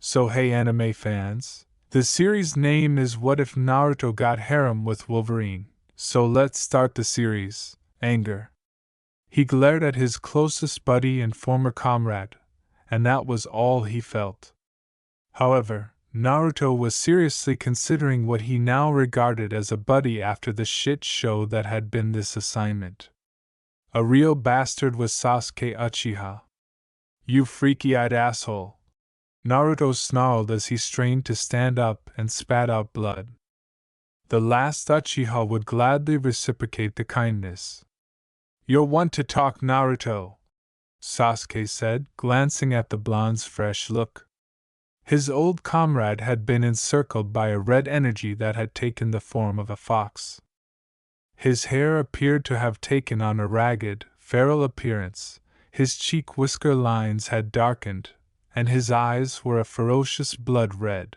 So hey anime fans, the series name is What If Naruto Got Harem with Wolverine, so let's start the series. Anger. He glared at his closest buddy and former comrade, and that was all he felt. However, Naruto was seriously considering what he now regarded as a buddy after the shit show that had been this assignment. A real bastard was Sasuke Uchiha. You freaky-eyed asshole. Naruto snarled as he strained to stand up and spat out blood. The last Uchiha would gladly reciprocate the kindness. You're one to talk, Naruto, Sasuke said, glancing at the blonde's fresh look. His old comrade had been encircled by a red energy that had taken the form of a fox. His hair appeared to have taken on a ragged, feral appearance, his cheek whisker lines had darkened, and his eyes were a ferocious blood red.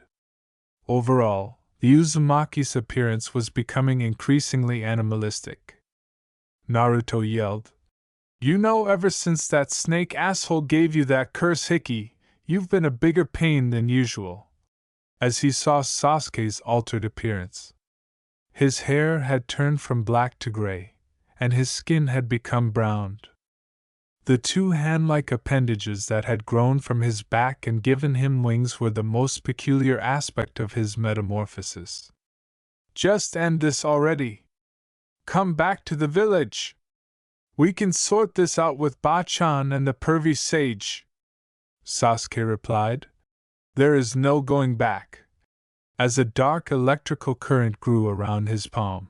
Overall, the Uzumaki's appearance was becoming increasingly animalistic. Naruto yelled, "You know, ever since that snake asshole gave you that curse hickey, you've been a bigger pain than usual," as he saw Sasuke's altered appearance. His hair had turned from black to gray, and his skin had become browned. The two hand-like appendages that had grown from his back and given him wings were the most peculiar aspect of his metamorphosis. "Just end this already. Come back to the village. We can sort this out with Bachan and the pervy sage," Sasuke replied. "There is no going back," as a dark electrical current grew around his palm.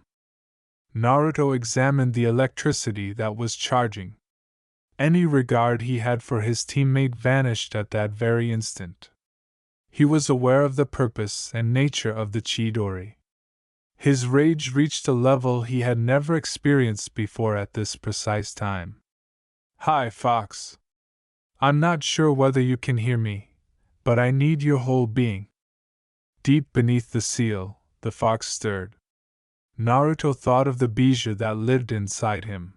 Naruto examined the electricity that was charging. Any regard he had for his teammate vanished at that very instant. He was aware of the purpose and nature of the Chidori. His rage reached a level he had never experienced before at this precise time. "Hi, Fox. I'm not sure whether you can hear me, but I need your whole being." Deep beneath the seal, the fox stirred. Naruto thought of the Bijou that lived inside him.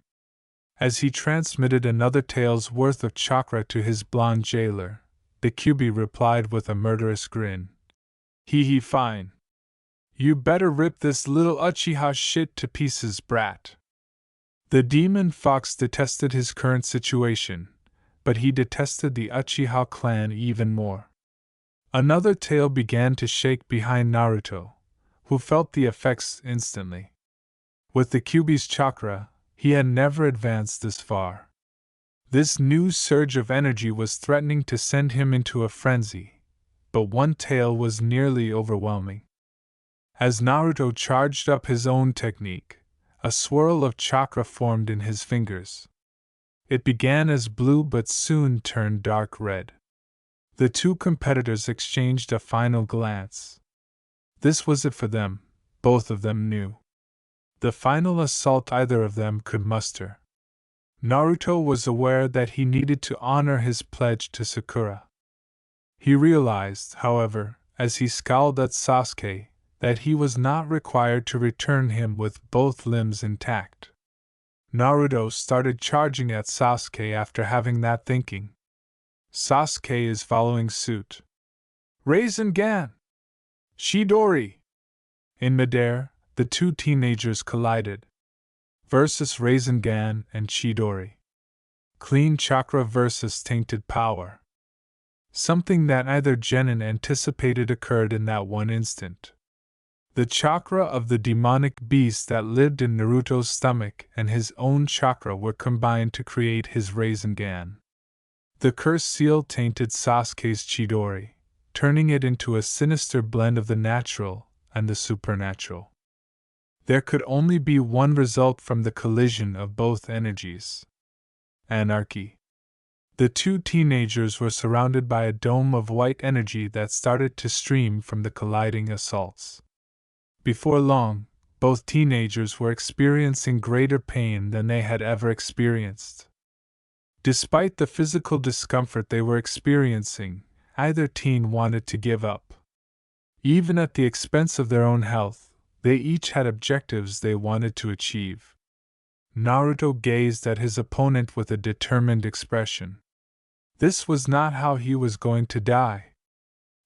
As he transmitted another tael's worth of chakra to his blonde jailer, the Kyuubi replied with a murderous grin. Hee fine. You better rip this little Uchiha shit to pieces, brat." The demon fox detested his current situation, but he detested the Uchiha clan even more. Another tail began to shake behind Naruto, who felt the effects instantly. With the Kyuubi's chakra, he had never advanced this far. This new surge of energy was threatening to send him into a frenzy, but one tail was nearly overwhelming. As Naruto charged up his own technique, a swirl of chakra formed in his fingers. It began as blue but soon turned dark red. The two competitors exchanged a final glance. This was it for them, both of them knew. The final assault either of them could muster. Naruto was aware that he needed to honor his pledge to Sakura. He realized, however, as he scowled at Sasuke, that he was not required to return him with both limbs intact. Naruto started charging at Sasuke after having that thinking. Sasuke is following suit. Rasengan! Chidori! In midair, the two teenagers collided. Versus Rasengan and Chidori. Clean chakra versus tainted power. Something that neither genin anticipated occurred in that one instant. The chakra of the demonic beast that lived in Naruto's stomach and his own chakra were combined to create his Rasengan. The cursed seal tainted Sasuke's Chidori, turning it into a sinister blend of the natural and the supernatural. There could only be one result from the collision of both energies. Anarchy. The two teenagers were surrounded by a dome of white energy that started to stream from the colliding assaults. Before long, both teenagers were experiencing greater pain than they had ever experienced. Despite the physical discomfort they were experiencing, either teen wanted to give up. Even at the expense of their own health, they each had objectives they wanted to achieve. Naruto gazed at his opponent with a determined expression. This was not how he was going to die.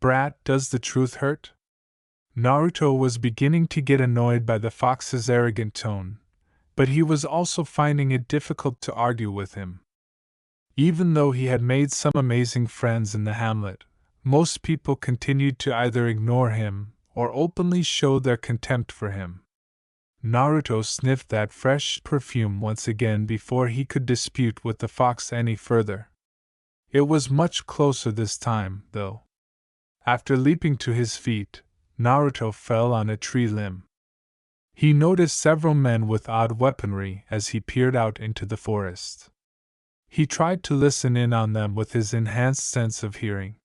Brat, does the truth hurt? Naruto was beginning to get annoyed by the fox's arrogant tone, but he was also finding it difficult to argue with him. Even though he had made some amazing friends in the hamlet, most people continued to either ignore him or openly show their contempt for him. Naruto sniffed that fresh perfume once again before he could dispute with the fox any further. It was much closer this time, though. After leaping to his feet, Naruto fell on a tree limb. He noticed several men with odd weaponry as he peered out into the forest. He tried to listen in on them with his enhanced sense of hearing.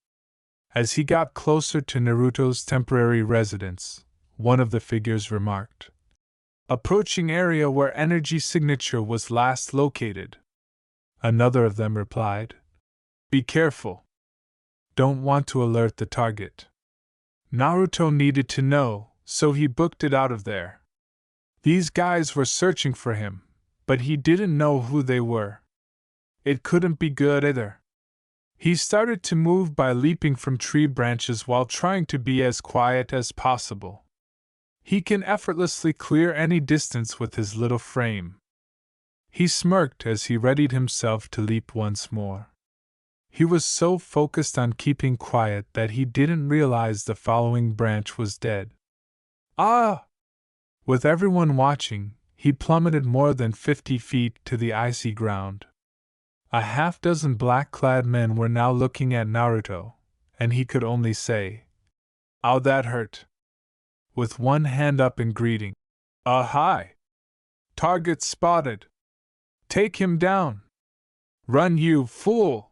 As he got closer to Naruto's temporary residence, one of the figures remarked, "Approaching area where energy signature was last located." Another of them replied, "Be careful. Don't want to alert the target." Naruto needed to know, so he booked it out of there. These guys were searching for him, but he didn't know who they were. It couldn't be good either. He started to move by leaping from tree branches while trying to be as quiet as possible. He can effortlessly clear any distance with his little frame. He smirked as he readied himself to leap once more. He was so focused on keeping quiet that he didn't realize the following branch was dead. Ah! With everyone watching, he plummeted more than 50 feet to the icy ground. A half-dozen black-clad men were now looking at Naruto, and he could only say, "Ow, that hurt," with one hand up in greeting. "Hi! Target spotted! Take him down! Run, you fool!"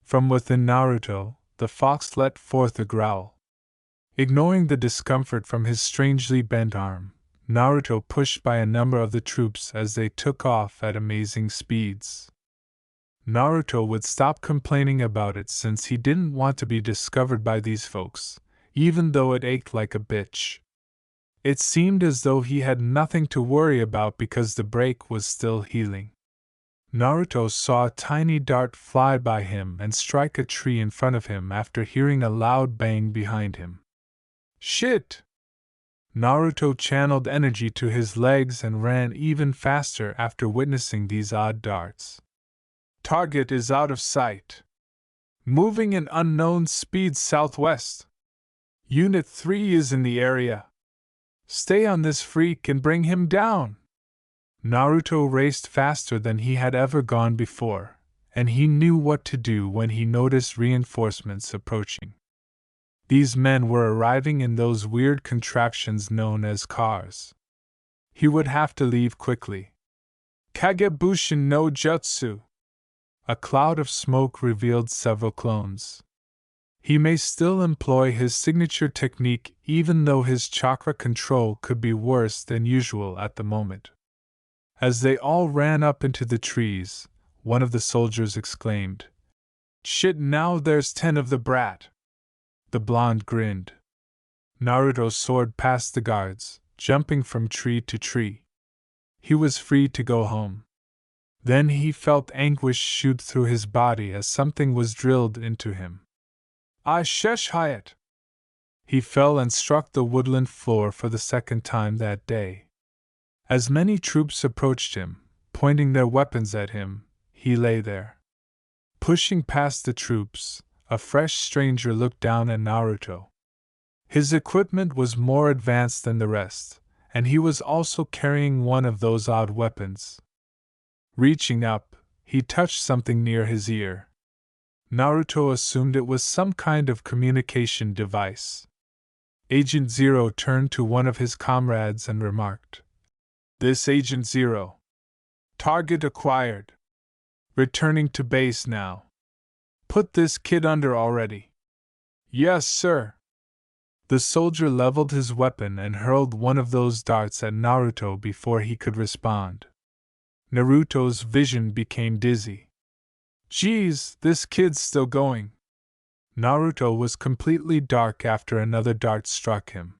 From within Naruto, the fox let forth a growl. Ignoring the discomfort from his strangely bent arm, Naruto pushed by a number of the troops as they took off at amazing speeds. Naruto would stop complaining about it since he didn't want to be discovered by these folks, even though it ached like a bitch. It seemed as though he had nothing to worry about because the break was still healing. Naruto saw a tiny dart fly by him and strike a tree in front of him after hearing a loud bang behind him. Shit! Naruto channeled energy to his legs and ran even faster after witnessing these odd darts. Target is out of sight. Moving in unknown speed southwest. Unit 3 is in the area. Stay on this freak and bring him down. Naruto raced faster than he had ever gone before, and he knew what to do when he noticed reinforcements approaching. These men were arriving in those weird contraptions known as cars. He would have to leave quickly. Kagebushin no Jutsu. A cloud of smoke revealed several clones. He may still employ his signature technique even though his chakra control could be worse than usual at the moment. As they all ran up into the trees, one of the soldiers exclaimed, "Shit, now there's 10 of the brat." The blonde grinned. Naruto soared past the guards, jumping from tree to tree. He was free to go home. Then he felt anguish shoot through his body as something was drilled into him. "I shesh Hyatt!" He fell and struck the woodland floor for the second time that day. As many troops approached him, pointing their weapons at him, he lay there. Pushing past the troops, a fresh stranger looked down at Naruto. His equipment was more advanced than the rest, and he was also carrying one of those odd weapons. Reaching up, he touched something near his ear. Naruto assumed it was some kind of communication device. Agent Zero turned to one of his comrades and remarked, "This Agent Zero. Target acquired. Returning to base now. Put this kid under already." "Yes, sir." The soldier leveled his weapon and hurled one of those darts at Naruto before he could respond. Naruto's vision became dizzy. "Geez, this kid's still going." Naruto was completely dark after another dart struck him.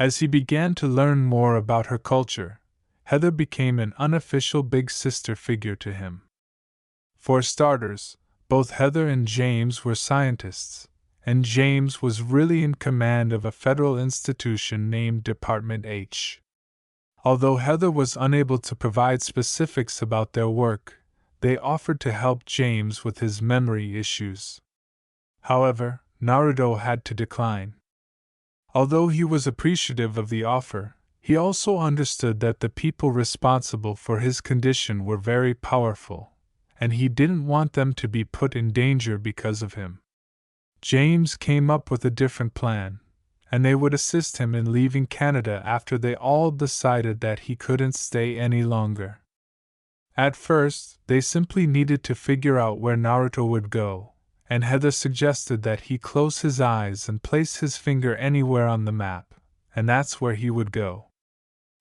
As he began to learn more about her culture, Heather became an unofficial big sister figure to him. For starters, both Heather and James were scientists, and James was really in command of a federal institution named Department H. Although Heather was unable to provide specifics about their work, they offered to help James with his memory issues. However, Naruto had to decline. Although he was appreciative of the offer, he also understood that the people responsible for his condition were very powerful, and he didn't want them to be put in danger because of him. James came up with a different plan, and they would assist him in leaving Canada after they all decided that he couldn't stay any longer. At first, they simply needed to figure out where Naruto would go, and Heather suggested that he close his eyes and place his finger anywhere on the map, and that's where he would go.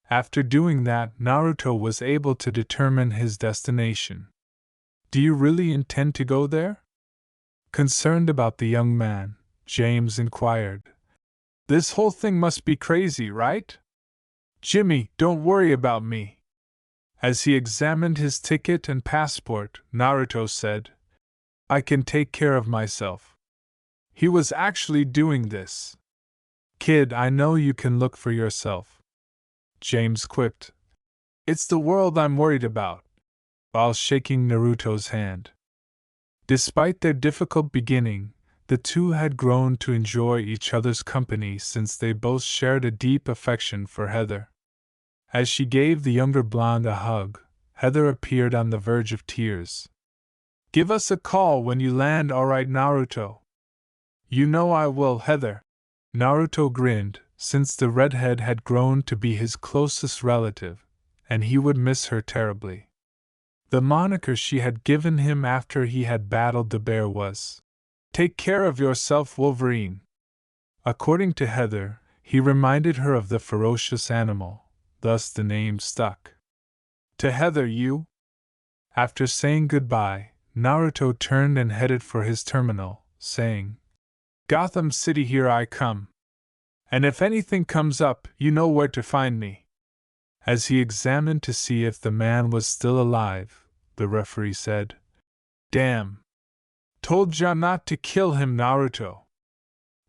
After doing that, Naruto was able to determine his destination. "Do you really intend to go there?" Concerned about the young man, James inquired. "This whole thing must be crazy, right?" "Jimmy, don't worry about me." As he examined his ticket and passport, Naruto said, "I can take care of myself." He was actually doing this. "Kid, I know you can look for yourself," James quipped. "It's the world I'm worried about," while shaking Naruto's hand. Despite their difficult beginning, the two had grown to enjoy each other's company since they both shared a deep affection for Heather. As she gave the younger blonde a hug, Heather appeared on the verge of tears. "Give us a call when you land, alright, Naruto?" "You know I will, Heather." Naruto grinned, since the redhead had grown to be his closest relative, and he would miss her terribly. The moniker she had given him after he had battled the bear was, "Take care of yourself, Wolverine." According to Heather, he reminded her of the ferocious animal, thus the name stuck. "To Heather, you." After saying goodbye, Naruto turned and headed for his terminal, saying, "Gotham City, here I come. And if anything comes up, you know where to find me." As he examined to see if the man was still alive, the referee said, "Damn. Told ya not to kill him, Naruto."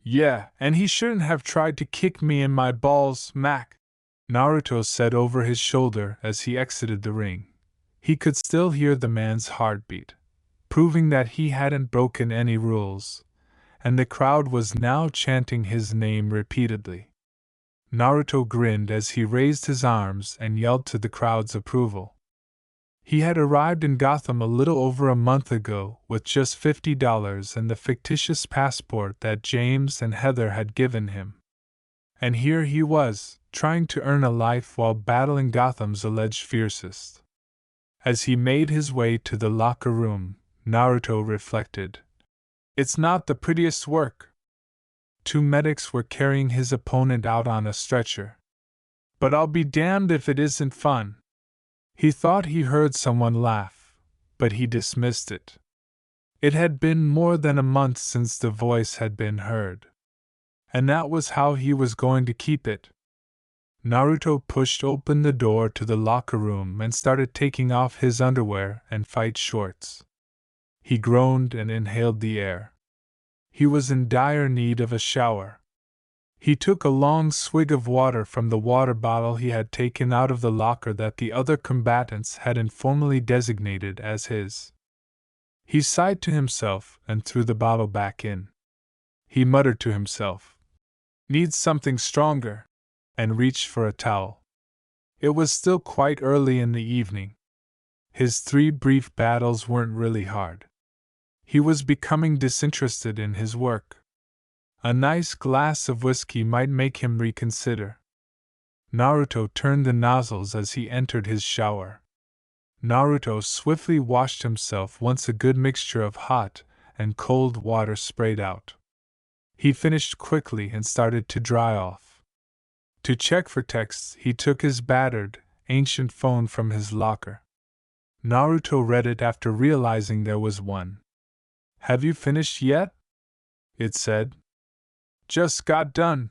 "Yeah, and he shouldn't have tried to kick me in my balls, Mac," Naruto said over his shoulder as he exited the ring. He could still hear the man's heartbeat, proving that he hadn't broken any rules, and the crowd was now chanting his name repeatedly. Naruto grinned as he raised his arms and yelled to the crowd's approval. He had arrived in Gotham a little over a month ago with just $50 and the fictitious passport that James and Heather had given him. And here he was, trying to earn a life while battling Gotham's alleged fiercest. As he made his way to the locker room, Naruto reflected, "It's not the prettiest work." Two medics were carrying his opponent out on a stretcher. "But I'll be damned if it isn't fun." He thought he heard someone laugh, but he dismissed it. It had been more than a month since the voice had been heard. And that was how he was going to keep it. Naruto pushed open the door to the locker room and started taking off his underwear and fight shorts. He groaned and inhaled the air. He was in dire need of a shower. He took a long swig of water from the water bottle he had taken out of the locker that the other combatants had informally designated as his. He sighed to himself and threw the bottle back in. He muttered to himself, "Needs something stronger," and reached for a towel. It was still quite early in the evening. His 3 brief battles weren't really hard. He was becoming disinterested in his work. A nice glass of whiskey might make him reconsider. Naruto turned the nozzles as he entered his shower. Naruto swiftly washed himself once a good mixture of hot and cold water sprayed out. He finished quickly and started to dry off. To check for texts, he took his battered, ancient phone from his locker. Naruto read it after realizing there was one. "Have you finished yet?" it said. "Just got done,"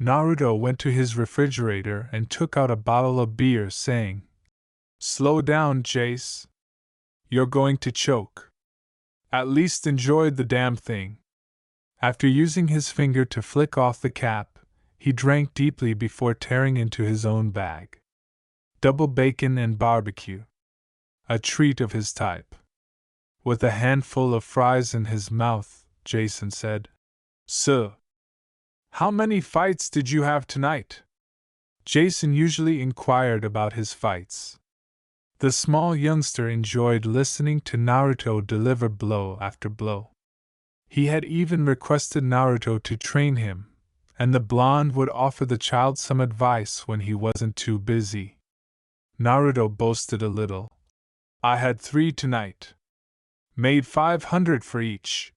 Naruto went to his refrigerator and took out a bottle of beer, saying, "Slow down, Jace. You're going to choke. At least enjoy the damn thing." After using his finger to flick off the cap, he drank deeply before tearing into his own bag. Double bacon and barbecue. A treat of his type. With a handful of fries in his mouth, Jason said, "Sir, how many fights did you have tonight?" Jason usually inquired about his fights. The small youngster enjoyed listening to Naruto deliver blow after blow. He had even requested Naruto to train him, and the blonde would offer the child some advice when he wasn't too busy. Naruto boasted a little. "I had 3 tonight. Made 500 for each."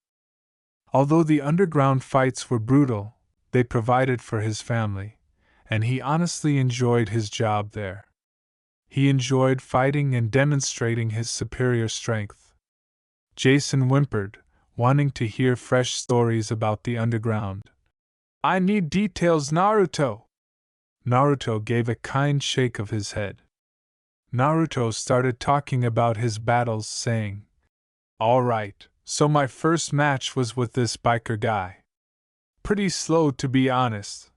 Although the underground fights were brutal, they provided for his family, and he honestly enjoyed his job there. He enjoyed fighting and demonstrating his superior strength. Jason whimpered, wanting to hear fresh stories about the underground. "I need details, Naruto!" Naruto gave a kind shake of his head. Naruto started talking about his battles, saying, "All right, so my first match was with this biker guy. Pretty slow, to be honest.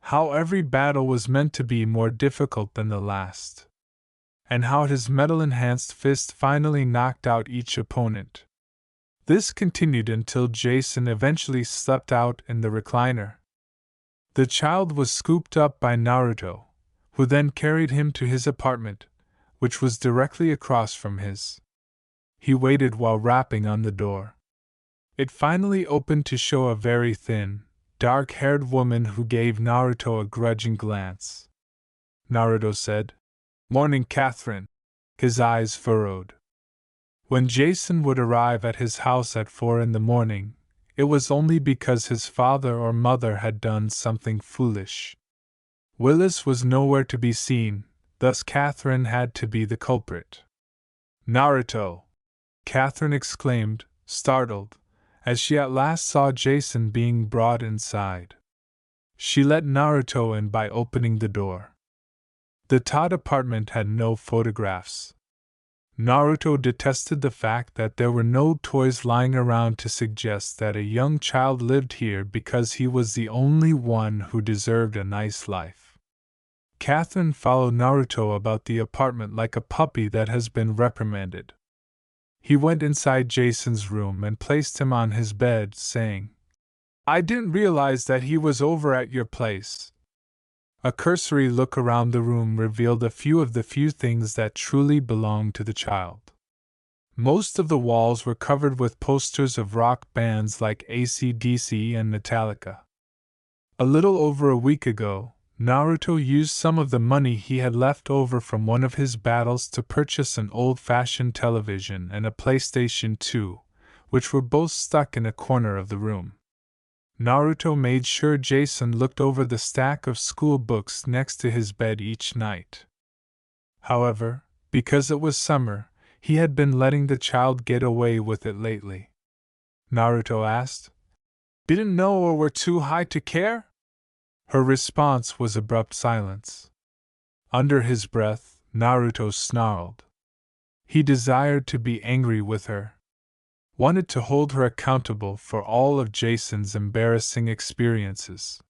How every battle was meant to be more difficult than the last. And how his metal-enhanced fist finally knocked out each opponent." This continued until Jason eventually slept out in the recliner. The child was scooped up by Naruto, who then carried him to his apartment, which was directly across from his. He waited while rapping on the door. It finally opened to show a very thin, dark-haired woman who gave Naruto a grudging glance. Naruto said, "Morning, Catherine," his eyes furrowed. When Jason would arrive at his house at 4 in the morning, it was only because his father or mother had done something foolish. Willis was nowhere to be seen, thus Catherine had to be the culprit. "Naruto!" Catherine exclaimed, startled, as she at last saw Jason being brought inside. She let Naruto in by opening the door. The Todd apartment had no photographs. Naruto detested the fact that there were no toys lying around to suggest that a young child lived here because he was the only one who deserved a nice life. Catherine followed Naruto about the apartment like a puppy that has been reprimanded. He went inside Jason's room and placed him on his bed, saying, "I didn't realize that he was over at your place." A cursory look around the room revealed a few of the few things that truly belonged to the child. Most of the walls were covered with posters of rock bands like AC/DC and Metallica. A little over a week ago, Naruto used some of the money he had left over from one of his battles to purchase an old-fashioned television and a PlayStation 2, which were both stuck in a corner of the room. Naruto made sure Jason looked over the stack of school books next to his bed each night. However, because it was summer, he had been letting the child get away with it lately. Naruto asked, "Didn't know or were too high to care?" Her response was abrupt silence. Under his breath, Naruto snarled. He desired to be angry with her. Wanted to hold her accountable for all of Jason's embarrassing experiences.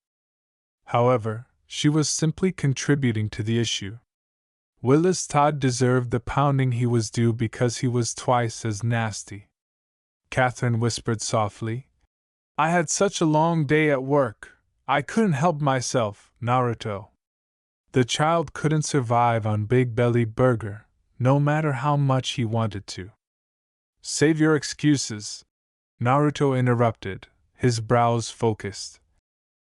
However, she was simply contributing to the issue. Willis Todd deserved the pounding he was due because he was twice as nasty. Catherine whispered softly, "I had such a long day at work, I couldn't help myself, Naruto." The child couldn't survive on Big Belly Burger, no matter how much he wanted to. "Save your excuses," Naruto interrupted, his brows focused.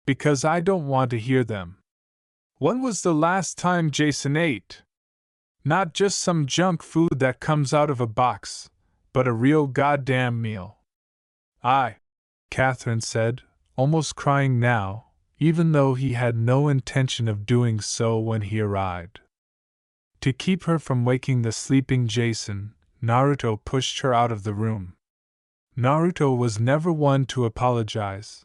"Because I don't want to hear them. When was the last time Jason ate? Not just some junk food that comes out of a box, but a real goddamn meal." Catherine said, almost crying now, even though he had no intention of doing so when he arrived. To keep her from waking the sleeping Jason, Naruto pushed her out of the room. Naruto was never one to apologize,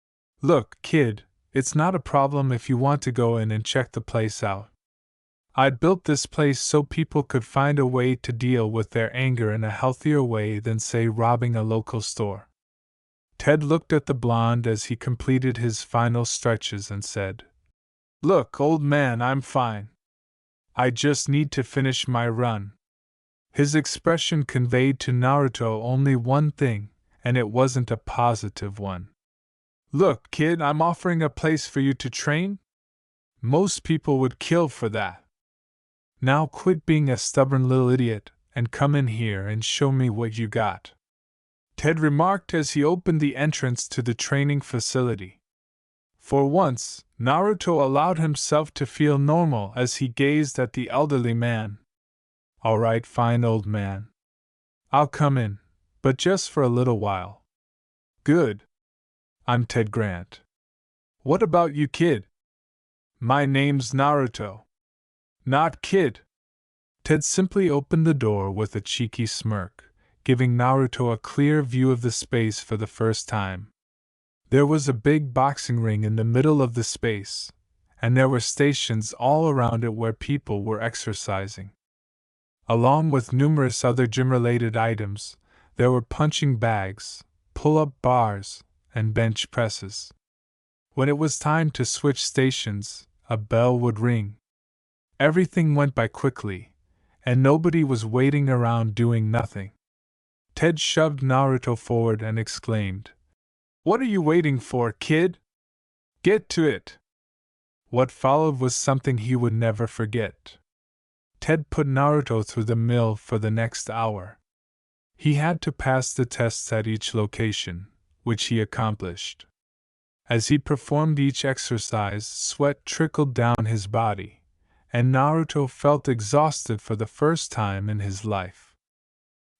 Look, kid, it's not a problem if you want to go in and check the place out. I'd built this place so people could find a way to deal with their anger in a healthier way than, say, robbing a local store. Ted looked at the blonde as he completed his final stretches and said, Look, old man, I'm fine. I just need to finish my run. His expression conveyed to Naruto only one thing, and it wasn't a positive one. Look, kid, I'm offering a place for you to train? Most people would kill for that. Now quit being a stubborn little idiot and come in here and show me what you got. Ted remarked as he opened the entrance to the training facility. For once, Naruto allowed himself to feel normal as he gazed at the elderly man. All right, fine, old man. I'll come in, but just for a little while. Good. I'm Ted Grant. What about you, kid? My name's Naruto. Not kid. Ted simply opened the door with a cheeky smirk, giving Naruto a clear view of the space for the first time. There was a big boxing ring in the middle of the space, and there were stations all around it where people were exercising. Along with numerous other gym-related items, there were punching bags, pull-up bars, and bench presses. When it was time to switch stations, a bell would ring. Everything went by quickly, and nobody was waiting around doing nothing. Ted shoved Naruto forward and exclaimed, What are you waiting for, kid? Get to it! What followed was something he would never forget. Ted put Naruto through the mill for the next hour. He had to pass the tests at each location, which he accomplished. As he performed each exercise, sweat trickled down his body, and Naruto felt exhausted for the first time in his life.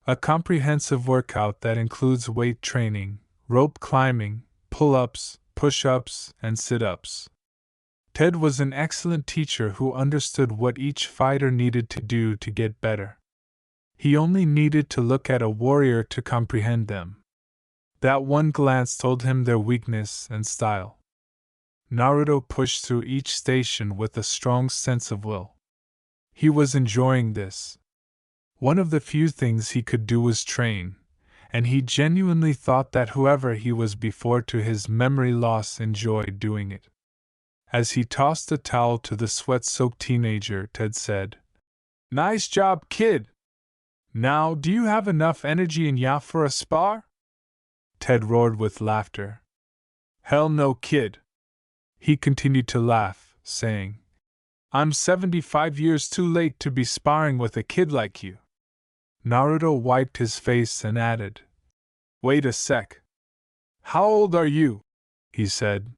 A comprehensive workout that includes weight training, rope climbing, pull-ups, push-ups, and sit-ups. Ted was an excellent teacher who understood what each fighter needed to do to get better. He only needed to look at a warrior to comprehend them. That one glance told him their weakness and style. Naruto pushed through each station with a strong sense of will. He was enjoying this. One of the few things he could do was train, and he genuinely thought that whoever he was before to his memory loss enjoyed doing it. As he tossed a towel to the sweat-soaked teenager, Ted said, Nice job, kid! Now, do you have enough energy and ya for a spar? Ted roared with laughter. Hell no, kid! He continued to laugh, saying, I'm 75 years too late to be sparring with a kid like you. Naruto wiped his face and added, Wait a sec. How old are you? He said.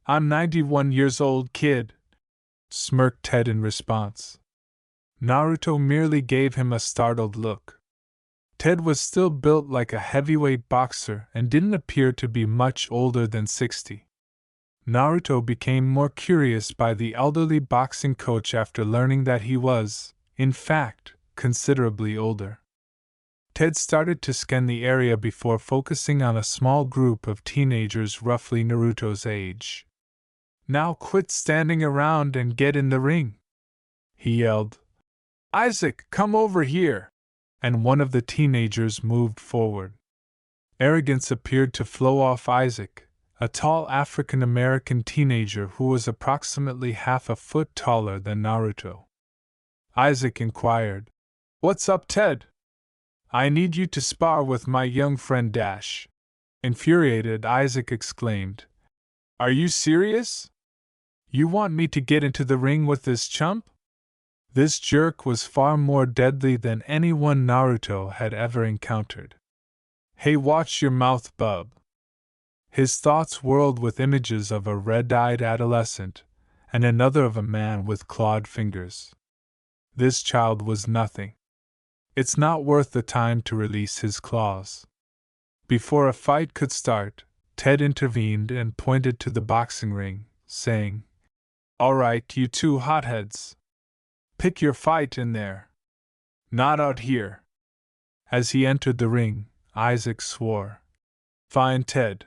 I'm 91 years old, kid, smirked Ted in response. Naruto merely gave him a startled look. Ted was still built like a heavyweight boxer and didn't appear to be much older than 60. Naruto became more curious by the elderly boxing coach after learning that he was, in fact, considerably older. Ted started to scan the area before focusing on a small group of teenagers roughly Naruto's age. Now quit standing around and get in the ring, he yelled. Isaac, come over here! And one of the teenagers moved forward. Arrogance appeared to flow off Isaac, a tall African-American teenager who was approximately half a foot taller than Naruto. Isaac inquired, What's up, Ted? I need you to spar with my young friend Dash. Infuriated, Isaac exclaimed, Are you serious? You want me to get into the ring with this chump? This jerk was far more deadly than anyone Naruto had ever encountered. Hey, watch your mouth, bub. His thoughts whirled with images of a red-eyed adolescent, and another of a man with clawed fingers. This child was nothing. It's not worth the time to release his claws. Before a fight could start, Ted intervened and pointed to the boxing ring, saying, All right, you two hotheads. Pick your fight in there. Not out here. As he entered the ring, Isaac swore. Fine, Ted.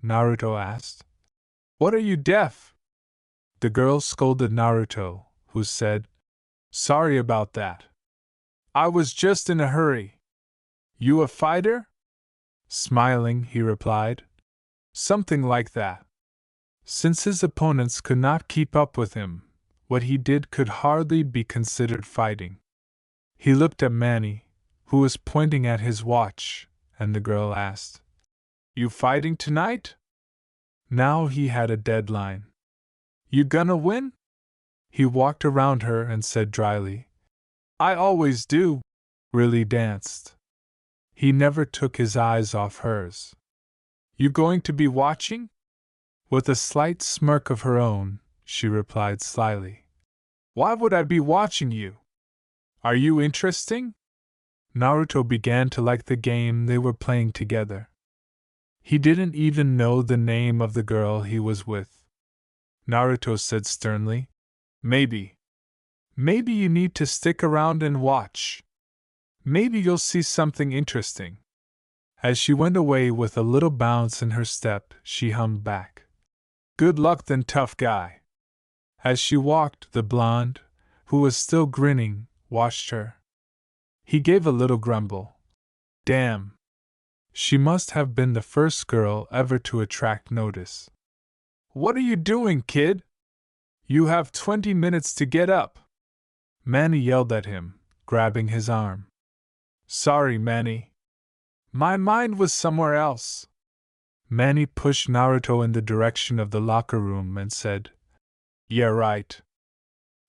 Naruto asked. What are you, deaf? The girl scolded Naruto, who said, Sorry about that. I was just in a hurry. You a fighter? Smiling, he replied. Something like that. Since his opponents could not keep up with him, what he did could hardly be considered fighting. He looked at Manny, who was pointing at his watch, and the girl asked, You fighting tonight? Now he had a deadline. You gonna win? He walked around her and said dryly, I always do. Really danced. He never took his eyes off hers. You going to be watching? With a slight smirk of her own, she replied slyly. Why would I be watching you? Are you interesting? Naruto began to like the game they were playing together. He didn't even know the name of the girl he was with. Naruto said sternly, Maybe. Maybe you need to stick around and watch. Maybe you'll see something interesting. As she went away with a little bounce in her step, she hummed back, Good luck then, tough guy. As she walked, the blonde, who was still grinning, watched her. He gave a little grumble. Damn. She must have been the first girl ever to attract notice. What are you doing, kid? You have 20 minutes to get up. Manny yelled at him, grabbing his arm. Sorry, Manny. My mind was somewhere else. Manny pushed Naruto in the direction of the locker room and said, Yeah, right.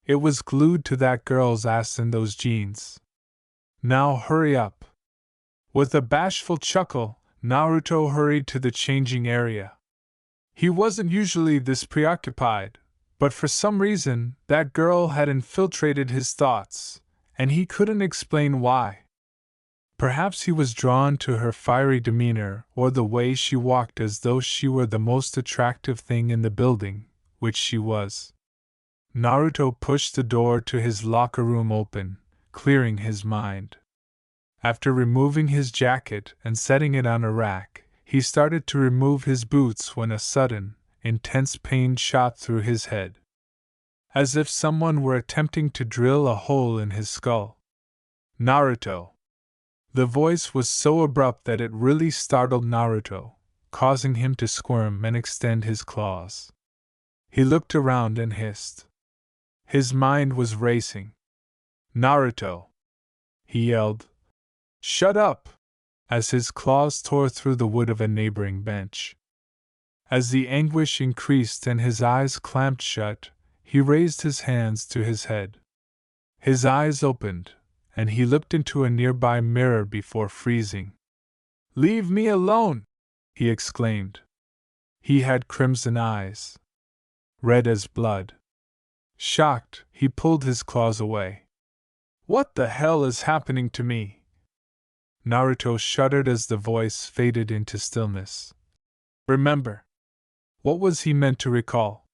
It was glued to that girl's ass in those jeans. Now hurry up. With a bashful chuckle, Naruto hurried to the changing area. He wasn't usually this preoccupied, but for some reason, that girl had infiltrated his thoughts, and he couldn't explain why. Perhaps he was drawn to her fiery demeanor or the way she walked as though she were the most attractive thing in the building, which she was. Naruto pushed the door to his locker room open, clearing his mind. After removing his jacket and setting it on a rack, he started to remove his boots when a sudden, intense pain shot through his head. As if someone were attempting to drill a hole in his skull. Naruto! The voice was so abrupt that it really startled Naruto, causing him to squirm and extend his claws. He looked around and hissed. His mind was racing. Naruto! He yelled. Shut up! As his claws tore through the wood of a neighboring bench. As the anguish increased and his eyes clamped shut, he raised his hands to his head. His eyes opened, and he looked into a nearby mirror before freezing. Leave me alone! He exclaimed. He had crimson eyes. Red as blood. Shocked, he pulled his claws away. What the hell is happening to me? Naruto shuddered as the voice faded into stillness. Remember. What was he meant to recall?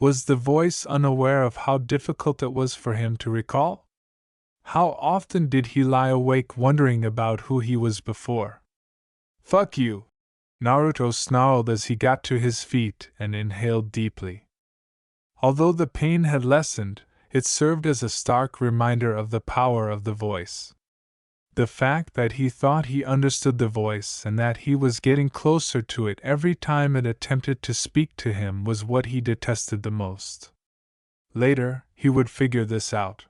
Was the voice unaware of how difficult it was for him to recall? How often did he lie awake wondering about who he was before? Fuck you! Naruto snarled as he got to his feet and inhaled deeply. Although the pain had lessened, it served as a stark reminder of the power of the voice. The fact that he thought he understood the voice and that he was getting closer to it every time it attempted to speak to him was what he detested the most. Later, he would figure this out.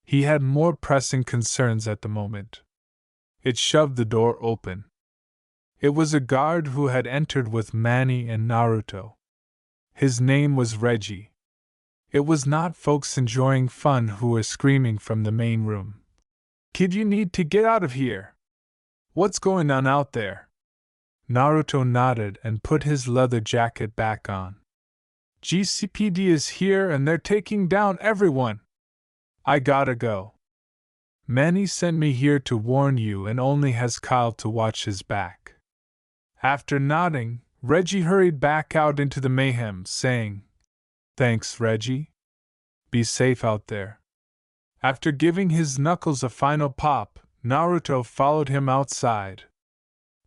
He had more pressing concerns at the moment. It shoved the door open. It was a guard who had entered with Manny and Naruto. His name was Reggie. It was not folks enjoying fun who were screaming from the main room. Kid, you need to get out of here. What's going on out there? Naruto nodded and put his leather jacket back on. GCPD is here and they're taking down everyone. I gotta go. Manny sent me here to warn you and only has Kyle to watch his back. After nodding, Reggie hurried back out into the mayhem, saying, Thanks, Reggie. Be safe out there. After giving his knuckles a final pop, Naruto followed him outside.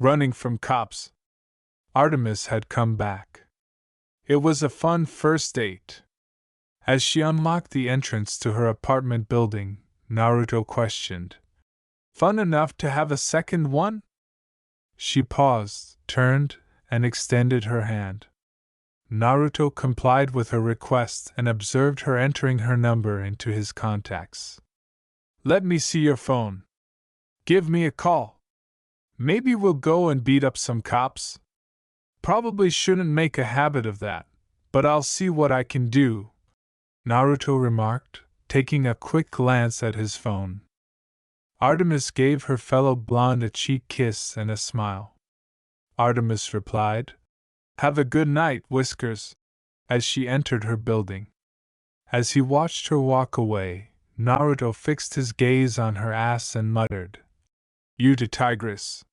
running from cops. Artemis had come back. It was a fun first date. As she unlocked the entrance to her apartment building, Naruto questioned, "Fun enough to have a second one?" She paused, turned, and extended her hand. Naruto complied with her request and observed her entering her number into his contacts. "Let me see your phone. Give me a call. Maybe we'll go and beat up some cops. Probably shouldn't make a habit of that, but I'll see what I can do," Naruto remarked, taking a quick glance at his phone. Artemis gave her fellow blonde a cheek kiss and a smile. Artemis replied, "Have a good night, Whiskers," as she entered her building. As he watched her walk away, Naruto fixed his gaze on her ass and muttered, "You to Tigress."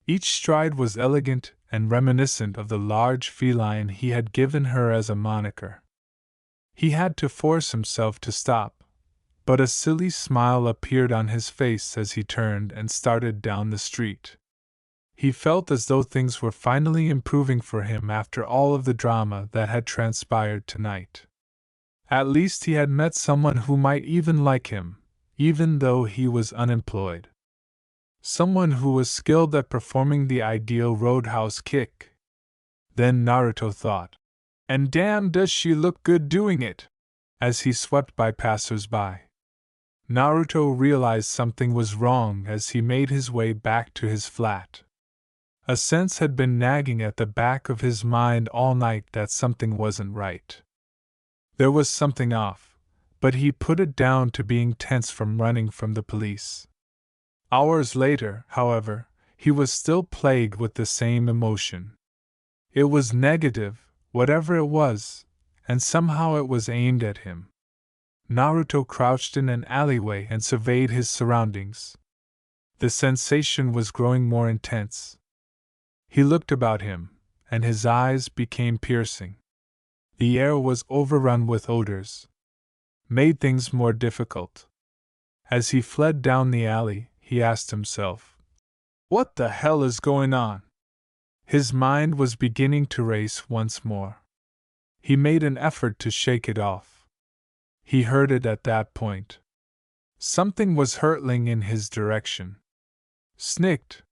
Each stride was elegant and reminiscent of the large feline he had given her as a moniker. He had to force himself to stop, but a silly smile appeared on his face as he turned and started down the street. He felt as though things were finally improving for him after all of the drama that had transpired tonight. At least he had met someone who might even like him, even though he was unemployed. Someone who was skilled at performing the ideal roadhouse kick. Then Naruto thought, "And damn does she look good doing it," as he swept by passers-by. Naruto realized something was wrong as he made his way back to his flat. A sense had been nagging at the back of his mind all night that something wasn't right. There was something off, but he put it down to being tense from running from the police. Hours later, however, he was still plagued with the same emotion. It was negative, whatever it was, and somehow it was aimed at him. Naruto crouched in an alleyway and surveyed his surroundings. The sensation was growing more intense. He looked about him, and his eyes became piercing. The air was overrun with odors. Made things more difficult. As he fled down the alley, he asked himself, "What the hell is going on?" His mind was beginning to race once more. He made an effort to shake it off. He heard it at that point. Something was hurtling in his direction. Snicked.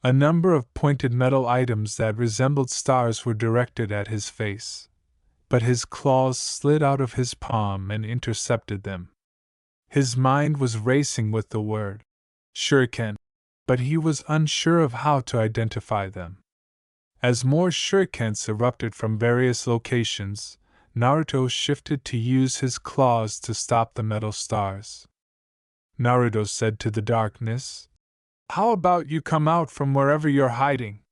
A number of pointed metal items that resembled stars were directed at his face, but his claws slid out of his palm and intercepted them. His mind was racing with the word shuriken, but he was unsure of how to identify them. As more shurikens erupted from various locations, Naruto shifted to use his claws to stop the metal stars. Naruto said to the darkness, "How about you come out from wherever you're hiding?"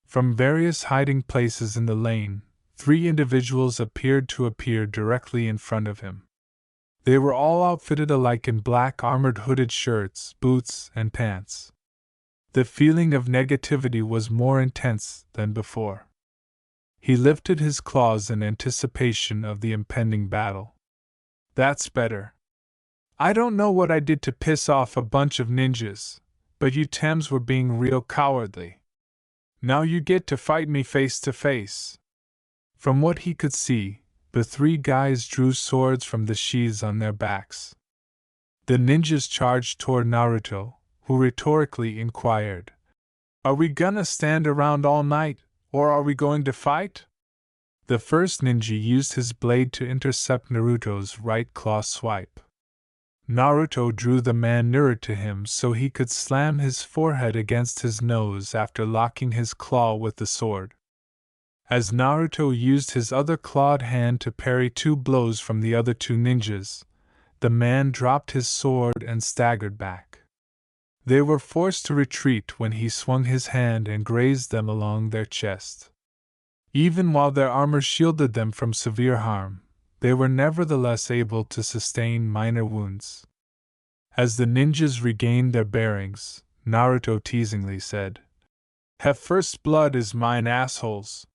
From various hiding places in the lane, 3 individuals appeared to appear directly in front of him. They were all outfitted alike in black armored hooded shirts, boots, and pants. The feeling of negativity was more intense than before. He lifted his claws in anticipation of the impending battle. "That's better. I don't know what I did to piss off a bunch of ninjas, but you Thames were being real cowardly. Now you get to fight me face to face." From what he could see, the 3 guys drew swords from the sheaths on their backs. The ninjas charged toward Naruto, who rhetorically inquired, "Are we gonna stand around all night, or are we going to fight?" The first ninja used his blade to intercept Naruto's right claw swipe. Naruto drew the man nearer to him so he could slam his forehead against his nose after locking his claw with the sword. As Naruto used his other clawed hand to parry 2 blows from the other 2 ninjas, the man dropped his sword and staggered back. They were forced to retreat when he swung his hand and grazed them along their chest. Even while their armor shielded them from severe harm, they were nevertheless able to sustain minor wounds. As the ninjas regained their bearings, Naruto teasingly said, "Have first blood is mine, assholes."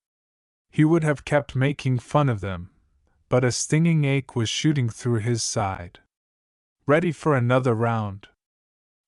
He would have kept making fun of them, but a stinging ache was shooting through his side. "Ready for another round?"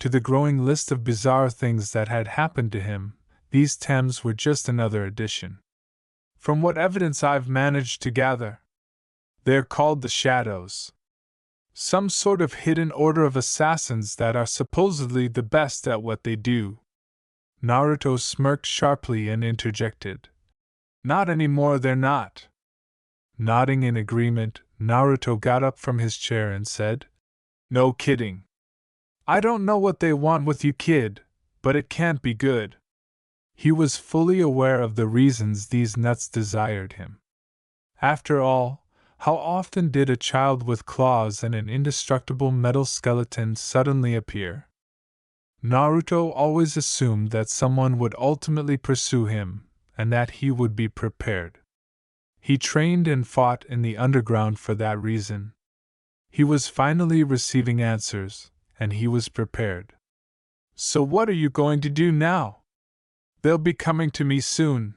To the growing list of bizarre things that had happened to him, these Thames were just another addition. From what evidence I've managed to gather, they're called the Shadows. Some sort of hidden order of assassins that are supposedly the best at what they do. Naruto smirked sharply and interjected. Not anymore, they're not. Nodding in agreement, Naruto got up from his chair and said, No kidding. I don't know what they want with you, kid, but it can't be good. He was fully aware of the reasons these nuts desired him. After all, how often did a child with claws and an indestructible metal skeleton suddenly appear? Naruto always assumed that someone would ultimately pursue him, and that he would be prepared. He trained and fought in the underground for that reason. He was finally receiving answers, and he was prepared. So what are you going to do now? They'll be coming to me soon,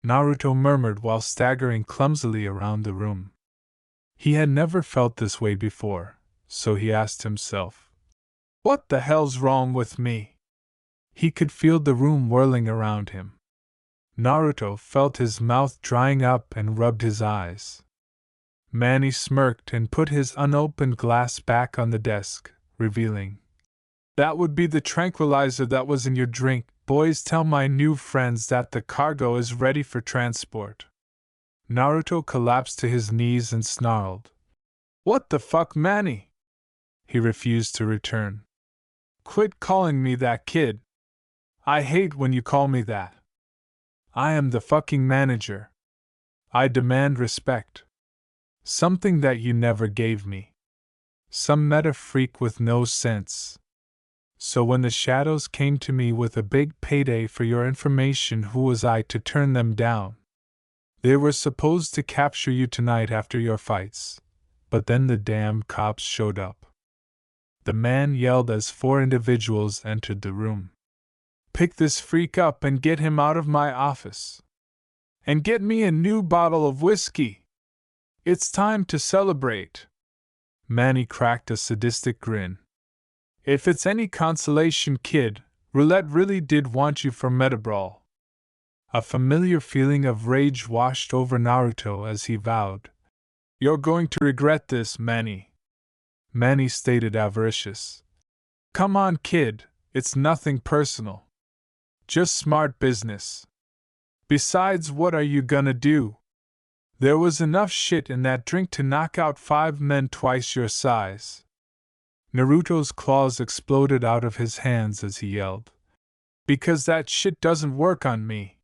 Naruto murmured while staggering clumsily around the room. He had never felt this way before, so he asked himself, What the hell's wrong with me? He could feel the room whirling around him. Naruto felt his mouth drying up and rubbed his eyes. Manny smirked and put his unopened glass back on the desk, revealing, That would be the tranquilizer that was in your drink. Boys, tell my new friends that the cargo is ready for transport. Naruto collapsed to his knees and snarled, What the fuck, Manny? He refused to return. Quit calling me that, kid. I hate when you call me that. I am the fucking manager. I demand respect. Something that you never gave me. Some meta freak with no sense. So when the Shadows came to me with a big payday for your information, who was I to turn them down? They were supposed to capture you tonight after your fights, but then the damn cops showed up. The man yelled as 4 individuals entered the room. Pick this freak up and get him out of my office. And get me a new bottle of whiskey. It's time to celebrate. Manny cracked a sadistic grin. If it's any consolation, kid, Roulette really did want you for Metabrawl. A familiar feeling of rage washed over Naruto as he vowed, You're going to regret this, Manny. Manny stated avaricious. Come on, kid, it's nothing personal. Just smart business. Besides, what are you gonna do? There was enough shit in that drink to knock out 5 men twice your size. Naruto's claws exploded out of his hands as he yelled, Because that shit doesn't work on me.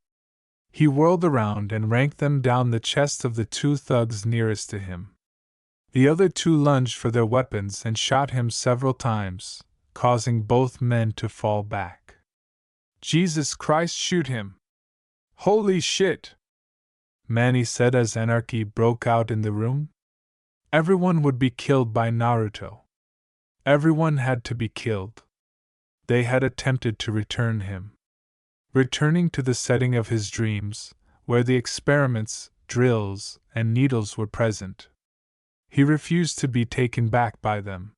He whirled around and ranked them down the chest of the 2 thugs nearest to him. The other 2 lunged for their weapons and shot him several times, causing both men to fall back. Jesus Christ, shoot him! Holy shit! Manny said as anarchy broke out in the room. Everyone would be killed by Naruto. Everyone had to be killed. They had attempted to return him. Returning to the setting of his dreams, where the experiments, drills, and needles were present. He refused to be taken back by them.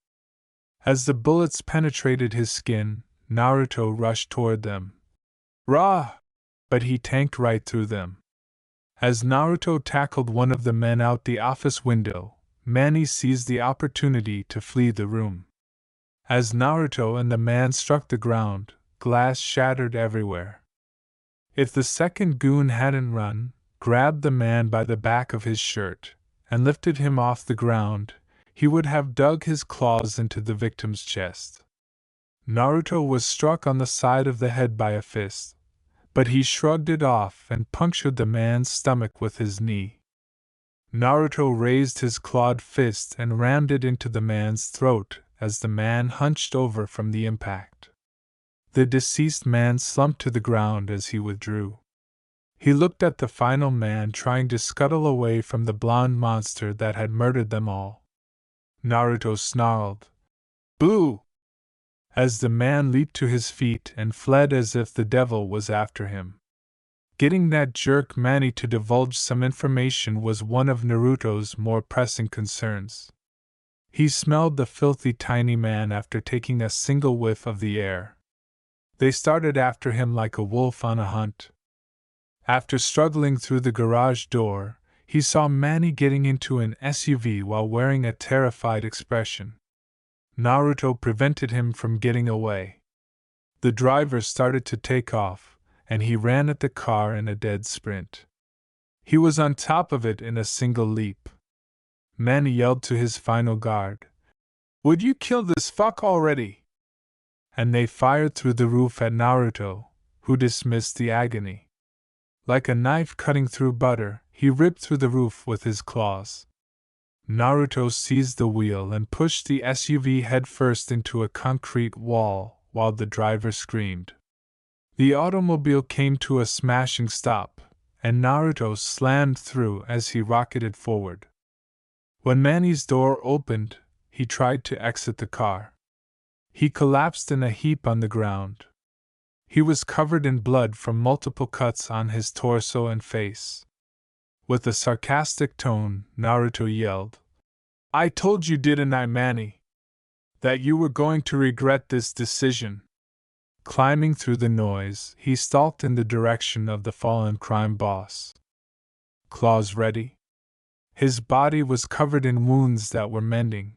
As the bullets penetrated his skin, Naruto rushed toward them. Rah! But he tanked right through them. As Naruto tackled one of the men out the office window, Manny seized the opportunity to flee the room. As Naruto and the man struck the ground, glass shattered everywhere. If the second goon hadn't run, grabbed the man by the back of his shirt, and lifted him off the ground, he would have dug his claws into the victim's chest. Naruto was struck on the side of the head by a fist, but he shrugged it off and punctured the man's stomach with his knee. Naruto raised his clawed fist and rammed it into the man's throat as the man hunched over from the impact. The deceased man slumped to the ground as he withdrew. He looked at the final man trying to scuttle away from the blonde monster that had murdered them all. Naruto snarled, Boo! As the man leaped to his feet and fled as if the devil was after him. Getting that jerk Manny to divulge some information was one of Naruto's more pressing concerns. He smelled the filthy tiny man after taking a single whiff of the air. They started after him like a wolf on a hunt. After struggling through the garage door, he saw Manny getting into an SUV while wearing a terrified expression. Naruto prevented him from getting away. The driver started to take off, and he ran at the car in a dead sprint. He was on top of it in a single leap. Manny yelled to his final guard, "Would you kill this fuck already?" And they fired through the roof at Naruto, who dismissed the agony. Like a knife cutting through butter, he ripped through the roof with his claws. Naruto seized the wheel and pushed the SUV headfirst into a concrete wall while the driver screamed. The automobile came to a smashing stop, and Naruto slammed through as he rocketed forward. When Manny's door opened, he tried to exit the car. He collapsed in a heap on the ground. He was covered in blood from multiple cuts on his torso and face. With a sarcastic tone, Naruto yelled, "I told you, didn't I, Manny? That you were going to regret this decision." Climbing through the noise, he stalked in the direction of the fallen crime boss. Claws ready? His body was covered in wounds that were mending.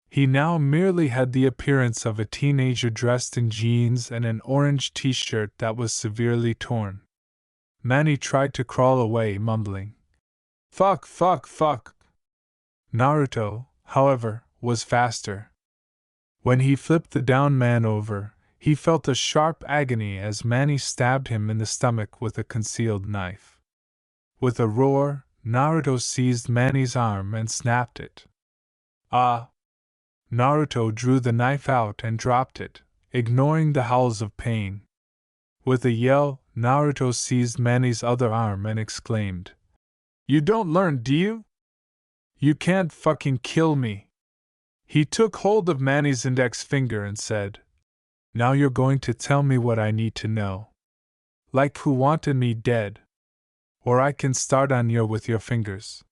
He now merely had the appearance of a teenager dressed in jeans and an orange t-shirt that was severely torn. Manny tried to crawl away, mumbling, "Fuck, fuck, fuck." Naruto, however, was faster. When he flipped the downed man over, he felt a sharp agony as Manny stabbed him in the stomach with a concealed knife. With a roar, Naruto seized Manny's arm and snapped it. "Ah!" Naruto drew the knife out and dropped it, ignoring the howls of pain. With a yell, Naruto seized Manny's other arm and exclaimed, "You don't learn, do you? You can't fucking kill me." He took hold of Manny's index finger and said, "Now you're going to tell me what I need to know. Like who wanted me dead? Or I can start on you with your fingers."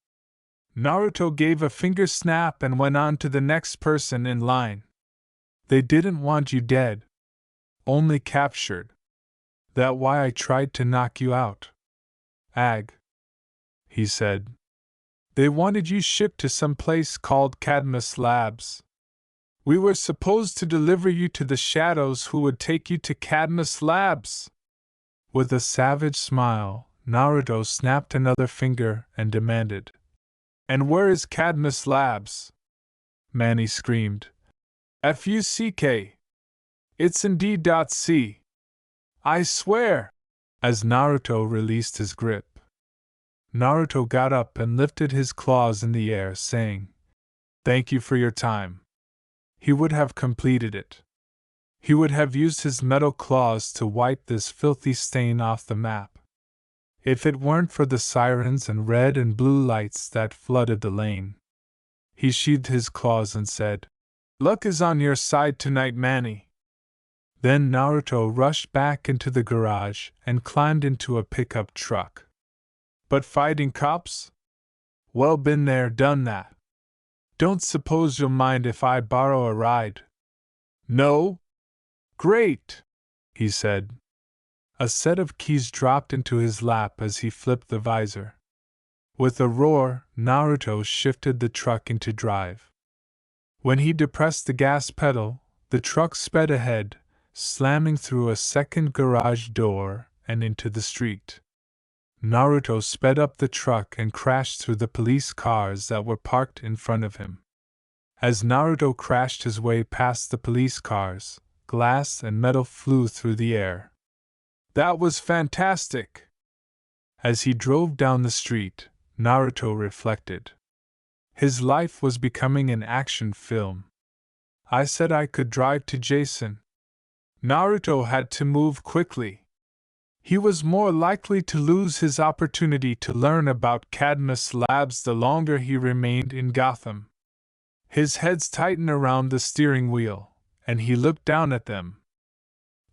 Naruto gave a finger snap and went on to the next person in line. "They didn't want you dead. Only captured. That why I tried to knock you out." "Ag," he said. "They wanted you shipped to some place called Cadmus Labs. We were supposed to deliver you to the shadows who would take you to Cadmus Labs." With a savage smile, Naruto snapped another finger and demanded, "And where is Cadmus Labs?" Manny screamed, "Fuck! It's in D.C. I swear!" as Naruto released his grip. Naruto got up and lifted his claws in the air, saying, "Thank you for your time." He would have completed it. He would have used his metal claws to wipe this filthy stain off the map. If it weren't for the sirens and red and blue lights that flooded the lane. He sheathed his claws and said, "Luck is on your side tonight, Manny." Then Naruto rushed back into the garage and climbed into a pickup truck. "But fighting cops? Well, been there, done that. Don't suppose you'll mind if I borrow a ride?" "No?" "Great," he said. A set of keys dropped into his lap as he flipped the visor. With a roar, Naruto shifted the truck into drive. When he depressed the gas pedal, the truck sped ahead, slamming through a second garage door and into the street. Naruto sped up the truck and crashed through the police cars that were parked in front of him. As Naruto crashed his way past the police cars, glass and metal flew through the air. "That was fantastic!" As he drove down the street, Naruto reflected. His life was becoming an action film. I said I could drive to Jason. Naruto had to move quickly. He was more likely to lose his opportunity to learn about Cadmus Labs the longer he remained in Gotham. His heads tightened around the steering wheel, and he looked down at them.